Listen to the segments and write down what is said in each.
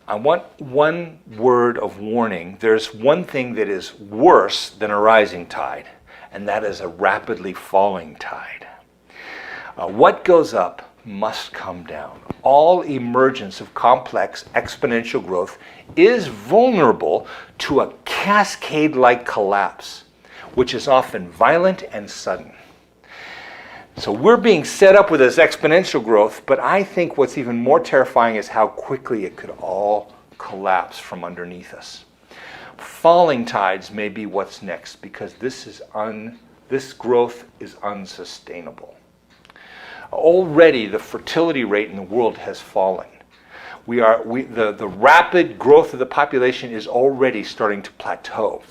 I want one word of warning. There's one thing that is worse than a rising tide, and that is a rapidly falling tide. What goes up must come down. All emergence of complex exponential growth is vulnerable to a cascade-like collapse, which is often violent and sudden. So we're being set up with this exponential growth, but I think what's even more terrifying is how quickly it could all collapse from underneath us. Falling tides may be what's next, because this growth is unsustainable. Already the fertility rate in the world has fallen. The rapid growth of the population is already starting to plateau.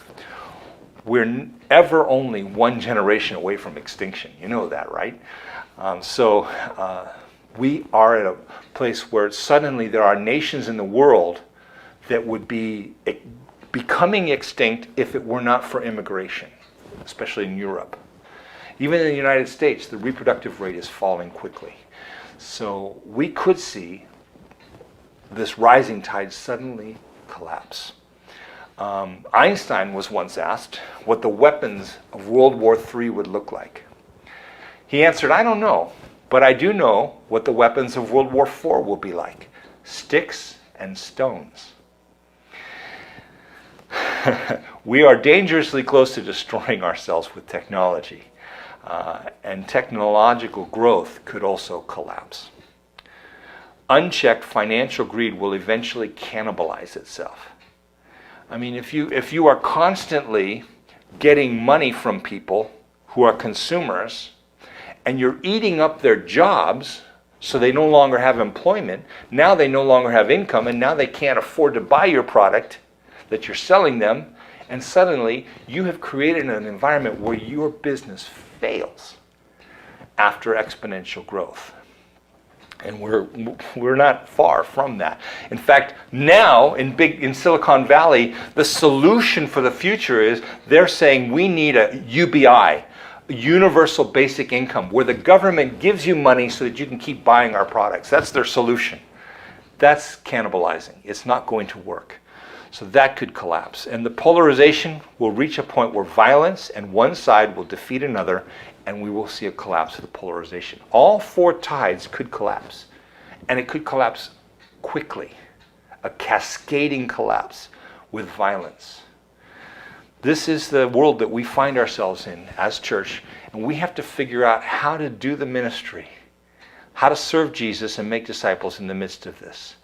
We're ever only one generation away from extinction. You know that, right? So we are at a place where suddenly there are nations in the world that would be becoming extinct if it were not for immigration, especially in Europe. Even in the United States, the reproductive rate is falling quickly. So we could see this rising tide suddenly collapse. Einstein was once asked what the weapons of World War III would look like. He answered, "I don't know, but I do know what the weapons of World War IV will be like. Sticks and stones." We are dangerously close to destroying ourselves with technology, and technological growth could also collapse. Unchecked financial greed will eventually cannibalize itself. I mean, if you are constantly getting money from people who are consumers, and you're eating up their jobs so they no longer have employment, now they no longer have income, and now they can't afford to buy your product that you're selling them, and suddenly you have created an environment where your business fails after exponential growth. And we're not far from that. In fact, now in Silicon Valley, the solution for the future is they're saying we need a UBI, universal basic income, where the government gives you money so that you can keep buying our products. That's their solution. That's cannibalizing. It's not going to work. So that could collapse. And the polarization will reach a point where violence and one side will defeat another, and we will see a collapse of the polarization. All four tides could collapse, and it could collapse quickly, a cascading collapse with violence. This is the world that we find ourselves in as church, and we have to figure out how to do the ministry, how to serve Jesus and make disciples in the midst of this.